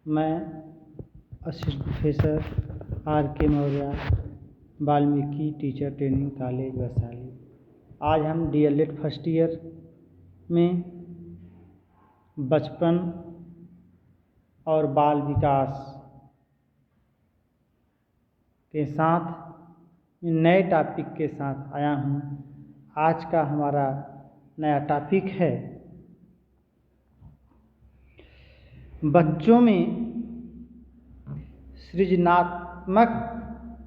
मैं assistant professor are के Maurya, Valmiki teacher training college Vaishali. आज हम DLED फर्स्ट ईयर में बचपन और बाल विकास के साथ नए टॉपिक के साथ आया हूँ। आज का हमारा नया टॉपिक है बच्चों में सृजनात्मक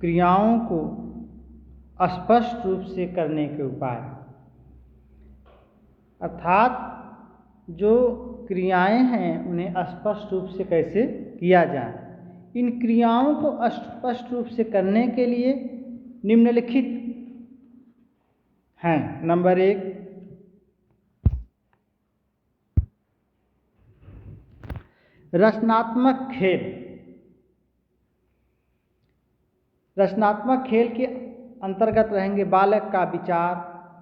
क्रियाओं को स्पष्ट रूप से करने के उपाय, अर्थात जो क्रियाएं हैं उन्हें स्पष्ट रूप से कैसे किया जाए। इन क्रियाओं को स्पष्ट रूप से करने के लिए निम्नलिखित हैं। नंबर 1, रचनात्मक खेल। रचनात्मक खेल के अंतर्गत रहेंगे बालक का विचार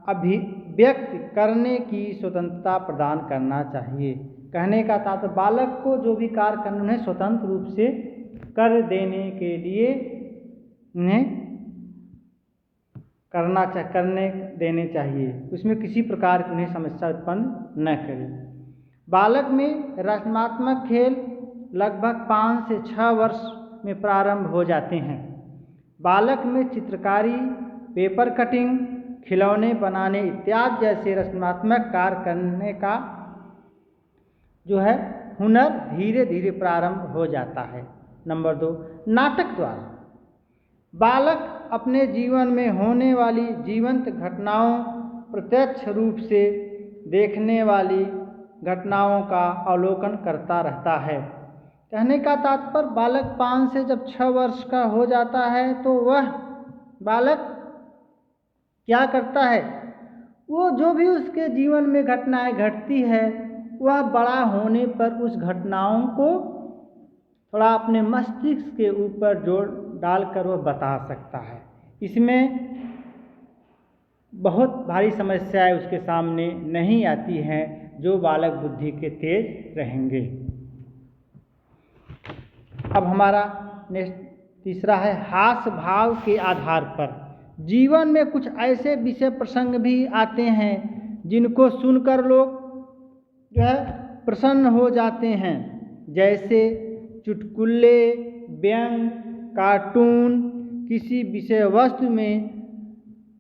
अभिव्यक्त करने की स्वतंत्रता प्रदान करना चाहिए। कहने का तात्पर्य बालक को जो भी कार्य करना उन्हें स्वतंत्र रूप से कर देने के लिए उन्हें करने देने चाहिए। उसमें किसी प्रकार की उन्हें समस्या उत्पन्न न करें। बालक में रचनात्मक खेल लगभग 5 से 6 वर्ष में प्रारंभ हो जाते हैं। बालक में चित्रकारी, पेपर कटिंग, खिलौने बनाने इत्यादि जैसे रचनात्मक कार्य करने का जो है हुनर धीरे धीरे प्रारंभ हो जाता है। नंबर 2, नाटक द्वारा। बालक अपने जीवन में होने वाली जीवंत घटनाओं, प्रत्यक्ष रूप से देखने वाली घटनाओं का अवलोकन करता रहता है। कहने का तात्पर्य बालक 5 से जब 6 वर्ष का हो जाता है तो वह बालक क्या करता है, वो जो भी उसके जीवन में घटनाएं घटती है वह बड़ा होने पर उस घटनाओं को थोड़ा अपने मस्तिष्क के ऊपर जोड़ डालकर वह बता सकता है। इसमें बहुत भारी समस्याएं उसके सामने नहीं आती हैं जो बालक बुद्धि के तेज रहेंगे। अब हमारा तीसरा है हास्य भाव के आधार पर। जीवन में कुछ ऐसे विषय प्रसंग भी आते हैं जिनको सुनकर लोग जो है प्रसन्न हो जाते हैं, जैसे चुटकुले, व्यंग, कार्टून, किसी विषय वस्तु में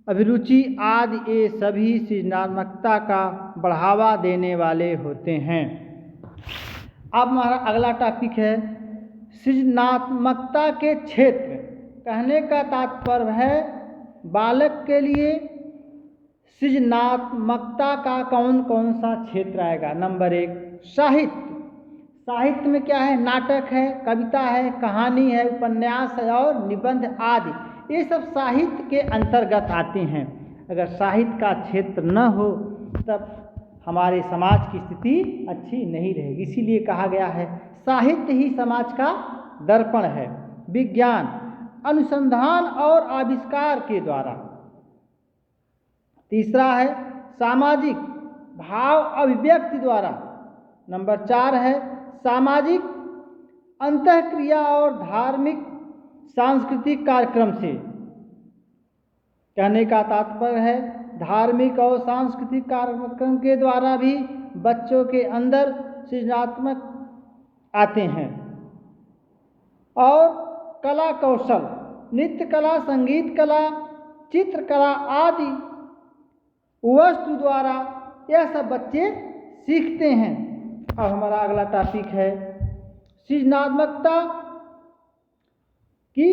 अभिरुचि आदि, ये सभी सृजनात्मकता का बढ़ावा देने वाले होते हैं। अब हमारा अगला टॉपिक है सृजनात्मकता के क्षेत्र। कहने का तात्पर्य है बालक के लिए सृजनात्मकता का कौन कौन सा क्षेत्र आएगा। नंबर 1, साहित्य। साहित्य में क्या है, नाटक है, कविता है, कहानी है, उपन्यास है और निबंध आदि, ये सब साहित्य के अंतर्गत आते हैं। अगर साहित्य का क्षेत्र न हो तब हमारे समाज की स्थिति अच्छी नहीं रहेगी। इसीलिए कहा गया है साहित्य ही समाज का दर्पण है। विज्ञान, अनुसंधान और आविष्कार के द्वारा। तीसरा है सामाजिक, भाव अभिव्यक्ति द्वारा। नंबर 4 है सामाजिक अंतःक्रिया और धार्मिक सांस्कृतिक कार्यक्रम से। कहने का तात्पर्य है धार्मिक और सांस्कृतिक कार्यक्रम के द्वारा भी बच्चों के अंदर सृजनात्मक आते हैं। और कला कौशल, नृत्य कला, संगीत कला, चित्रकला आदि वस्तु द्वारा यह सब बच्चे सीखते हैं। अब हमारा अगला टॉपिक है सृजनात्मकता की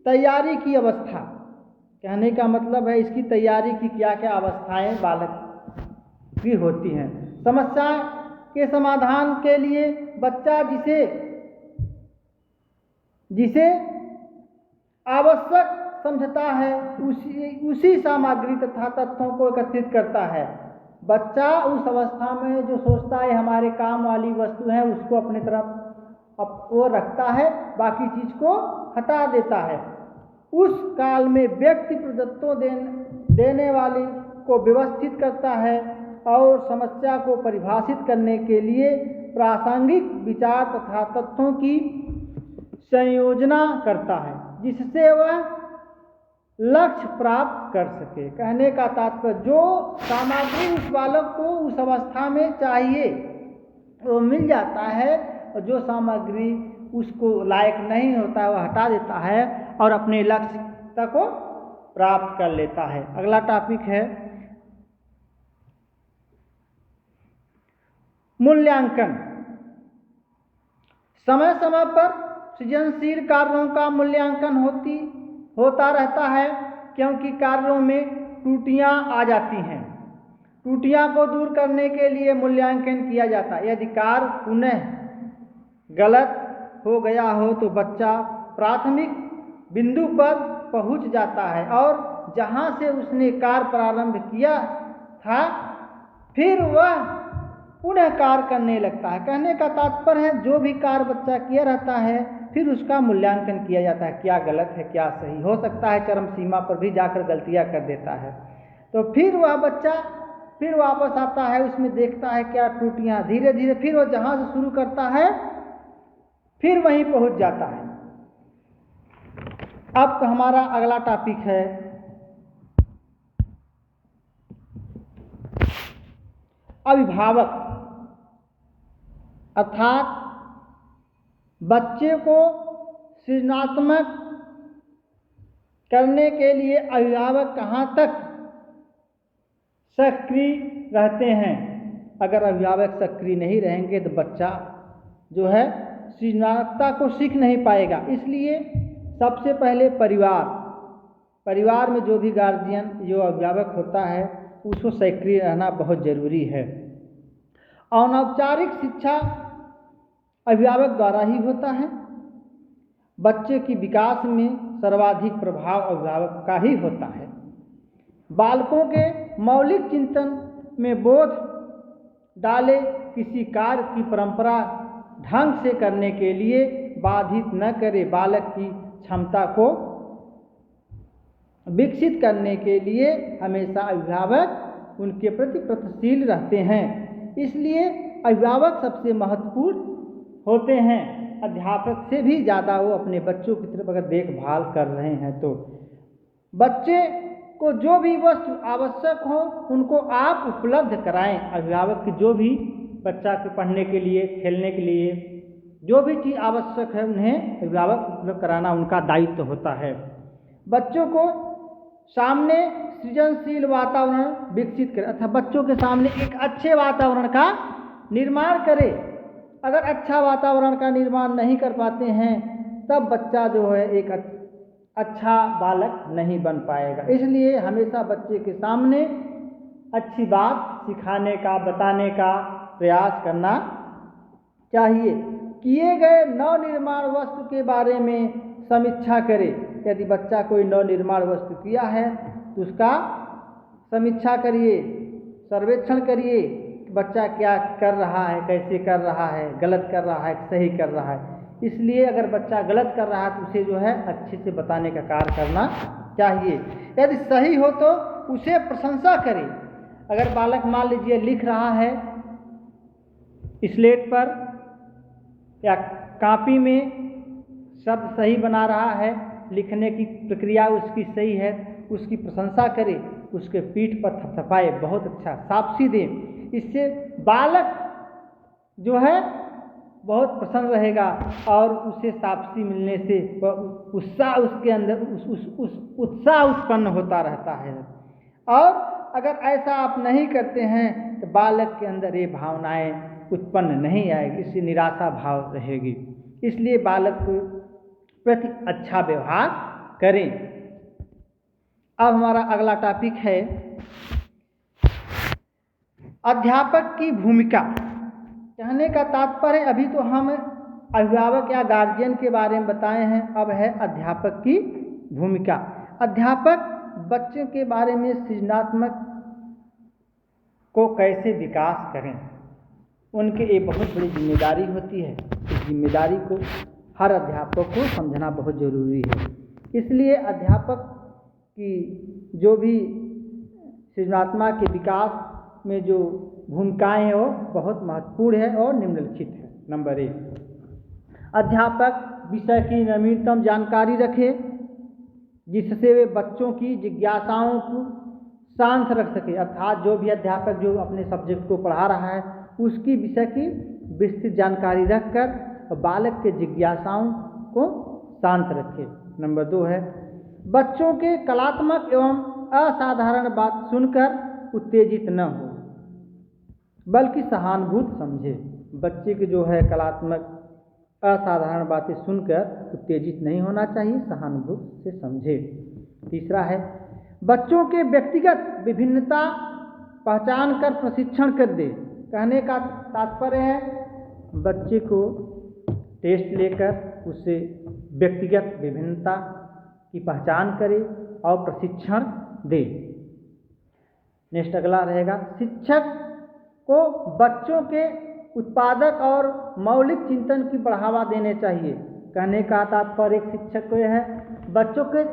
तैयारी की अवस्था। कहने का मतलब है इसकी तैयारी की क्या क्या अवस्थाएं बालक की होती हैं। समस्या के समाधान के लिए बच्चा जिसे आवश्यक समझता है उसी सामग्री तथा तत्वों को एकत्रित करता है। बच्चा उस अवस्था में जो सोचता है हमारे काम वाली वस्तु है उसको अपने तरफ वो रखता है, बाकी चीज को हटा देता है। उस काल में व्यक्ति प्रदत्तों देने वाली को व्यवस्थित करता है और समस्या को परिभाषित करने के लिए प्रासंगिक विचार तथा तथ्यों की संयोजना करता है जिससे वह लक्ष्य प्राप्त कर सके। कहने का तात्पर्य जो सामग्री उस बालक को उस अवस्था में चाहिए वो मिल जाता है, और जो सामग्री उसको लायक नहीं होता है वह हटा देता है और अपने लक्ष्य तक को प्राप्त कर लेता है। अगला टॉपिक है मूल्यांकन। समय समय पर सृजनशील कार्यों का मूल्यांकन होता रहता है, क्योंकि कार्यों में त्रुटियां आ जाती हैं। त्रुटियां को दूर करने के लिए मूल्यांकन किया जाता है। यदि कार्य पुनः गलत हो गया हो तो बच्चा प्राथमिक बिंदु पर पहुंच जाता है और जहां से उसने कार्य प्रारंभ किया था फिर वह पुनः कार्य करने लगता है। कहने का तात्पर्य है जो भी कार्य बच्चा किया रहता है फिर उसका मूल्यांकन किया जाता है, क्या गलत है क्या सही। हो सकता है चरम सीमा पर भी जाकर गलतियां कर देता है, तो फिर वह बच्चा फिर वापस आता है, उसमें देखता है क्या त्रुटियां, धीरे धीरे फिर वो जहां से शुरू करता है फिर वहीं पहुंच जाता है। अब हमारा अगला टॉपिक है अभिभावक, अर्थात बच्चे को सृजनात्मक करने के लिए अभिभावक कहाँ तक सक्रिय रहते हैं। अगर अभिभावक सक्रिय नहीं रहेंगे तो बच्चा जो है सृजनात्मकता को सीख नहीं पाएगा। इसलिए सबसे पहले परिवार में जो भी गार्जियन जो अभिभावक होता है उसको सक्रिय रहना बहुत जरूरी है। अनौपचारिक शिक्षा अभिभावक द्वारा ही होता है। बच्चे की विकास में सर्वाधिक प्रभाव अभिभावक का ही होता है। बालकों के मौलिक चिंतन में बोध डाले किसी कार्य की परंपरा ढंग से करने के लिए बाधित न करे। बालक की क्षमता को विकसित करने के लिए हमेशा अभिभावक उनके प्रति प्रयत्नशील रहते हैं। इसलिए अभिभावक सबसे महत्वपूर्ण होते हैं। अध्यापक से भी ज़्यादा वो अपने बच्चों की तरफ अगर देखभाल कर रहे हैं तो बच्चे को जो भी वस्तु आवश्यक हो उनको आप उपलब्ध कराएं। अभिभावक की जो भी बच्चा के पढ़ने के लिए खेलने के लिए जो भी चीज़ आवश्यक है उन्हें अभिभावक उपलब्ध कराना उनका दायित्व होता है। बच्चों को सामने सृजनशील वातावरण विकसित करें अर्थात बच्चों के सामने एक अच्छे वातावरण का निर्माण करें। अगर अच्छा वातावरण का निर्माण नहीं कर पाते हैं तब बच्चा जो है एक अच्छा बालक नहीं बन पाएगा। इसलिए हमेशा बच्चे के सामने अच्छी बात सिखाने का बताने का प्रयास करना चाहिए। किए गए नवनिर्माण वस्तु के बारे में समीक्षा करें। यदि बच्चा कोई नवनिर्माण वस्तु किया है तो उसका समीक्षा करिए, सर्वेक्षण करिए, बच्चा क्या कर रहा है, कैसे कर रहा है, गलत कर रहा है, सही कर रहा है। इसलिए अगर बच्चा गलत कर रहा है तो उसे जो है अच्छे से बताने का कार्य करना चाहिए। यदि सही हो तो उसे प्रशंसा करें। अगर बालक मान लीजिए लिख रहा है स्लेट पर या कॉपी में शब्द सही बना रहा है, लिखने की प्रक्रिया उसकी सही है, उसकी प्रशंसा करें, उसके पीठ पर थपथपाए, बहुत अच्छा, शाबाशी दें। इससे बालक जो है बहुत प्रसन्न रहेगा और उसे शाबाशी मिलने से उत्साह उसके अंदर उत्साह उत्पन्न होता रहता है। और अगर ऐसा आप नहीं करते हैं तो बालक के अंदर ये भावनाएं उत्पन्न नहीं आएगी, इससे निराशा भाव रहेगी। इसलिए बालक को प्रति अच्छा व्यवहार करें। अब हमारा अगला टॉपिक है अध्यापक की भूमिका। कहने का तात्पर्य अभी तो हम अभिभावक या गार्जियन के बारे में बताए हैं, अब है अध्यापक की भूमिका। अध्यापक बच्चे के बारे में सृजनात्मक को कैसे विकास करें, उनके एक बहुत बड़ी जिम्मेदारी होती है। इस जिम्मेदारी को हर अध्यापक को समझना बहुत ज़रूरी है। इसलिए अध्यापक की जो भी सृजनात्मक के विकास में जो भूमिकाएं हैं वो बहुत महत्वपूर्ण है और निम्नलिखित है। नंबर 1, अध्यापक विषय की नवीनतम जानकारी रखे जिससे वे बच्चों की जिज्ञासाओं को शांत रख सके। अर्थात जो भी अध्यापक जो अपने सब्जेक्ट को पढ़ा रहा है उसकी विषय की विस्तृत जानकारी रखकर बालक के जिज्ञासाओं को शांत रखे। नंबर 2 है, बच्चों के कलात्मक एवं असाधारण बात सुनकर उत्तेजित न हो बल्कि सहानुभूति समझे। बच्चे की जो है कलात्मक असाधारण बातें सुनकर उत्तेजित नहीं होना चाहिए, सहानुभूति से समझे। तीसरा है, बच्चों के व्यक्तिगत विभिन्नता पहचान कर प्रशिक्षण कर दे। कहने का तात्पर्य है बच्चे को टेस्ट लेकर उससे व्यक्तिगत विभिन्नता की पहचान करे और प्रशिक्षण दे। नेक्स्ट अगला रहेगा, शिक्षक को बच्चों के उत्पादक और मौलिक चिंतन की बढ़ावा देने चाहिए। कहने का तात्पर्य एक शिक्षक को यह है बच्चों के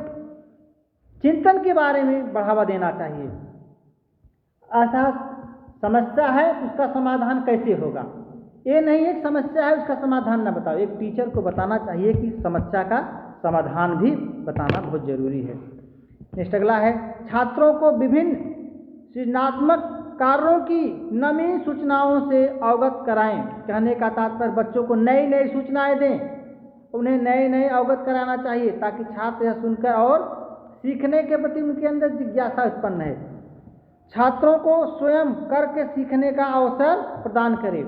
चिंतन के बारे में बढ़ावा देना चाहिए। ऐसा समस्या है उसका समाधान कैसे होगा, ये नहीं एक समस्या है उसका समाधान न बताओ। एक टीचर को बताना चाहिए कि समस्या का समाधान भी बताना बहुत जरूरी है। नेक्स्ट अगला है, छात्रों को विभिन्न सृजनात्मक कार्यों की नवीन सूचनाओं से अवगत कराएं। कहने का तात्पर्य बच्चों को नई नई सूचनाएं दें, उन्हें नए नए अवगत कराना चाहिए ताकि छात्र यह सुनकर और सीखने के प्रति उनके अंदर जिज्ञासा उत्पन्न है। छात्रों को स्वयं करके सीखने का अवसर प्रदान करें।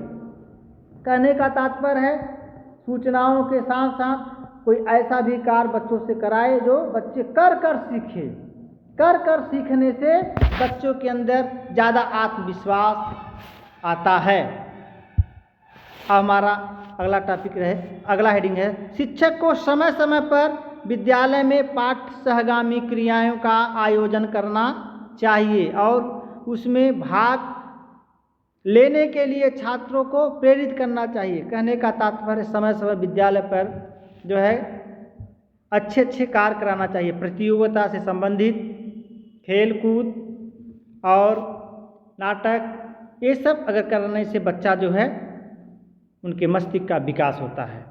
कहने का तात्पर्य है सूचनाओं के साथ साथ कोई ऐसा भी कार्य बच्चों से कराए जो बच्चे कर कर सीखे। कर कर सीखने से बच्चों के अंदर ज़्यादा आत्मविश्वास आता है। अब हमारा अगला टॉपिक अगला हेडिंग है, शिक्षक को समय समय पर विद्यालय में पाठ सहगामी क्रियाओं का आयोजन करना चाहिए और उसमें भाग लेने के लिए छात्रों को प्रेरित करना चाहिए। कहने का तात्पर्य समय समय विद्यालय पर जो है अच्छे अच्छे कार्य कराना चाहिए। प्रतियोगिता से संबंधित खेल कूद और नाटक, ये सब अगर करने से बच्चा जो है उनके मस्तिष्क का विकास होता है।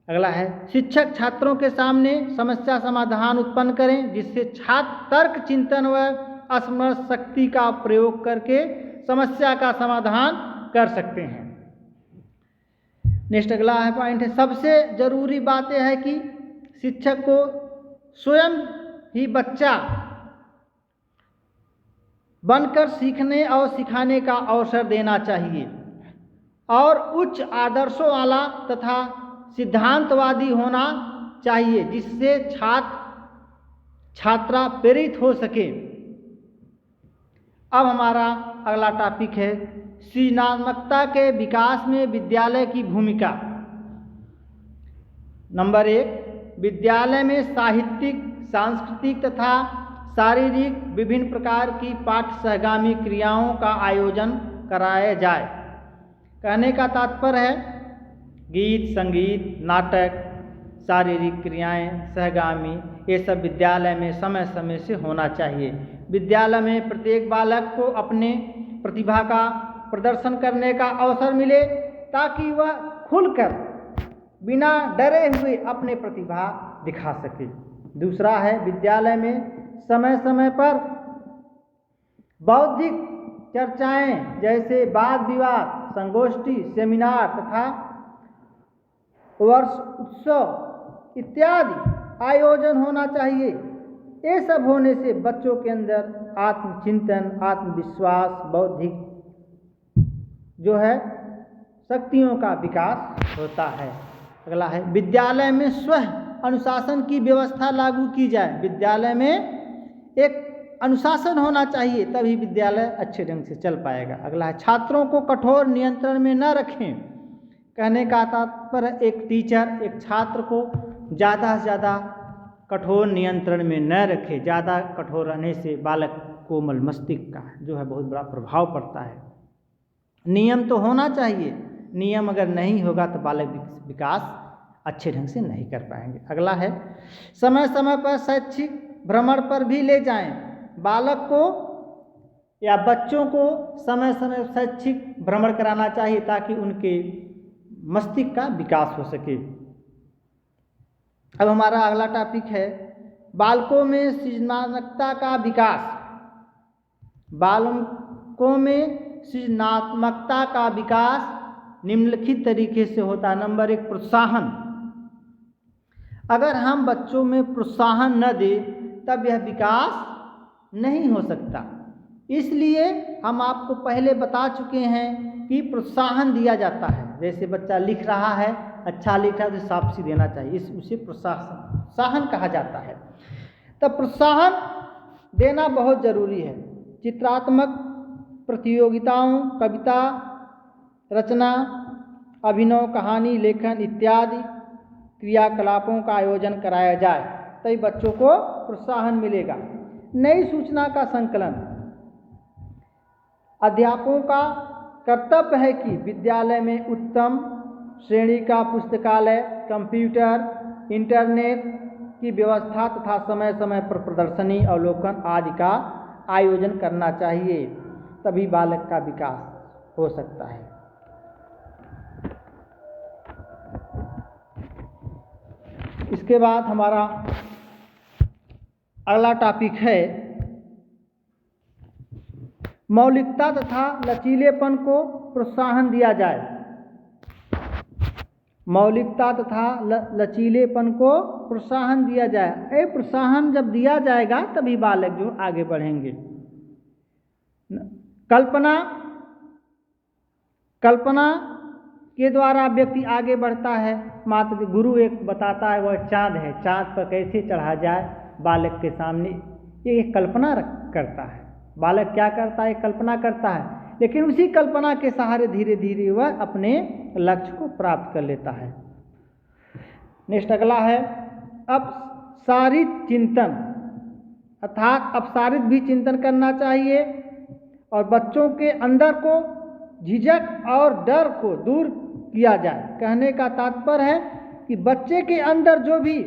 अगला है, शिक्षक छात्रों के सामने समस्या समाधान उत्पन्न करें जिससे छात्र तर्क चिंतन व स्मरण शक्ति का प्रयोग करके समस्या का समाधान कर सकते हैं। नेक्स्ट अगला है पॉइंट है, सबसे जरूरी बात यह है कि शिक्षक को स्वयं ही बच्चा बनकर सीखने और सिखाने का अवसर देना चाहिए और उच्च आदर्शों वाला तथा सिद्धांतवादी होना चाहिए जिससे छात्रा प्रेरित हो सके। अब हमारा अगला टॉपिक है, सृजनात्मकता के विकास में विद्यालय की भूमिका। नंबर 1, विद्यालय में साहित्यिक, सांस्कृतिक तथा शारीरिक विभिन्न प्रकार की पाठ सहगामी क्रियाओं का आयोजन कराया जाए। कहने का तात्पर्य है गीत, संगीत, नाटक, शारीरिक क्रियाएं, सहगामी, ये सब विद्यालय में समय समय से होना चाहिए। विद्यालय में प्रत्येक बालक को अपने प्रतिभा का प्रदर्शन करने का अवसर मिले ताकि वह खुलकर बिना डरे हुए अपने प्रतिभा दिखा सके। दूसरा है, विद्यालय में समय समय पर बौद्धिक चर्चाएं जैसे वाद विवाद, संगोष्ठी, सेमिनार तथा वर्ष उत्सव इत्यादि आयोजन होना चाहिए। ये सब होने से बच्चों के अंदर आत्मचिंतन, आत्मविश्वास, बौद्धिक जो है शक्तियों का विकास होता है। अगला है, विद्यालय में स्व अनुशासन की व्यवस्था लागू की जाए। विद्यालय में एक अनुशासन होना चाहिए तभी विद्यालय अच्छे ढंग से चल पाएगा। अगला है, छात्रों को कठोर नियंत्रण में न रखें। कहने का तात्पर्य एक टीचर एक छात्र को ज़्यादा से ज़्यादा कठोर नियंत्रण में न रखे। ज़्यादा कठोर रहने से बालक कोमल मस्तिष्क का जो है बहुत बड़ा प्रभाव पड़ता है। नियम तो होना चाहिए, नियम अगर नहीं होगा तो बालक विकास अच्छे ढंग से नहीं कर पाएंगे। अगला है, समय समय पर शैक्षिक भ्रमण पर भी ले जाएं। बालक को या बच्चों को समय समय शैक्षिक भ्रमण कराना चाहिए ताकि उनके मस्तिष्क का विकास हो सके। अब हमारा अगला टॉपिक है बालकों में सृजनात्मकता का विकास। बालकों में सृजनात्मकता का विकास निम्नलिखित तरीके से होता है। नंबर 1, प्रोत्साहन। अगर हम बच्चों में प्रोत्साहन न दें तब यह विकास नहीं हो सकता। इसलिए हम आपको पहले बता चुके हैं कि प्रोत्साहन दिया जाता है। जैसे बच्चा लिख रहा है, अच्छा लिख रहा है तो शाबाशी देना चाहिए, उसे प्रोत्साहन कहा जाता है। तब प्रोत्साहन देना बहुत ज़रूरी है। चित्रात्मक प्रतियोगिताओं, कविता रचना, अभिनव, कहानी लेखन इत्यादि क्रियाकलापों का आयोजन कराया जाए तभी बच्चों को प्रोत्साहन मिलेगा। नई सूचना का संकलन। अध्यापकों का कर्तव्य है कि विद्यालय में उत्तम श्रेणी का पुस्तकालय, कंप्यूटर, इंटरनेट की व्यवस्था तथा समय समय पर प्रदर्शनी, अवलोकन आदि का आयोजन करना चाहिए, तभी बालक का विकास हो सकता है। इसके बाद हमारा अगला टॉपिक है मौलिकता तथा लचीलेपन को प्रोत्साहन दिया जाए। मौलिकता तथा लचीलेपन को प्रोत्साहन दिया जाए। ये प्रोत्साहन जब दिया जाएगा तभी बालक जो आगे बढ़ेंगे। कल्पना के द्वारा व्यक्ति आगे बढ़ता है। माता गुरु एक बताता है, वह चाँद है, चाँद पर कैसे चढ़ा जाए बालक के सामने, ये कल्पना करता है। बालक क्या करता है? कल्पना करता है, लेकिन उसी कल्पना के सहारे धीरे धीरे वह अपने लक्ष्य को प्राप्त कर लेता है। नेक्स्ट अगला है अपसारित चिंतन, अर्थात अपसारित भी चिंतन करना चाहिए और बच्चों के अंदर को झिझक और डर को दूर किया जाए। कहने का तात्पर्य है कि बच्चे के अंदर जो भी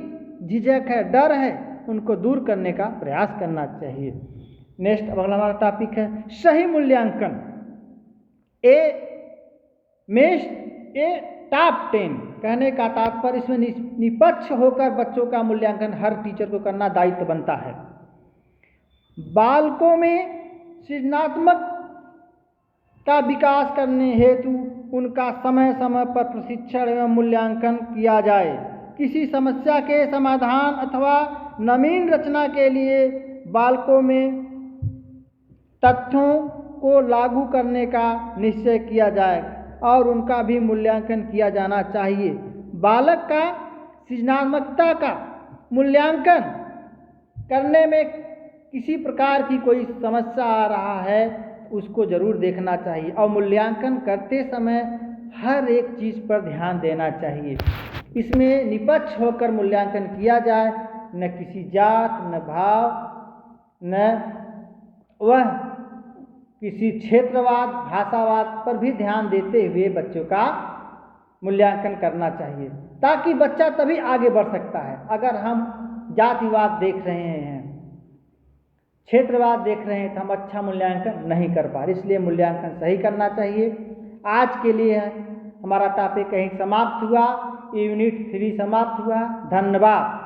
झिझक है, डर है, उनको दूर करने का प्रयास करना चाहिए। नेक्स्ट अगला हमारा टॉपिक है सही मूल्यांकन। टॉप 10 कहने का तात्पर्य इसमें निष्पक्ष होकर बच्चों का मूल्यांकन हर टीचर को करना दायित्व बनता है। बालकों में सृजनात्मक का विकास करने हेतु उनका समय समय पर प्रशिक्षण एवं मूल्यांकन किया जाए। किसी समस्या के समाधान अथवा नवीन रचना के लिए बालकों में तथ्यों को लागू करने का निश्चय किया जाए और उनका भी मूल्यांकन किया जाना चाहिए। बालक का सृजनात्मकता का मूल्यांकन करने में किसी प्रकार की कोई समस्या आ रहा है, उसको ज़रूर देखना चाहिए और मूल्यांकन करते समय हर एक चीज़ पर ध्यान देना चाहिए। इसमें निष्पक्ष होकर मूल्यांकन किया जाए, न किसी जात, न भाव, न वह किसी क्षेत्रवाद, भाषावाद पर भी ध्यान देते हुए बच्चों का मूल्यांकन करना चाहिए, ताकि बच्चा तभी आगे बढ़ सकता है। अगर हम जातिवाद देख रहे हैं, क्षेत्रवाद देख रहे हैं, तो हम अच्छा मूल्यांकन नहीं कर पा रहे। इसलिए मूल्यांकन सही करना चाहिए। आज के लिए हमारा टॉपिक कहीं समाप्त हुआ, यूनिट 3 समाप्त हुआ। धन्यवाद।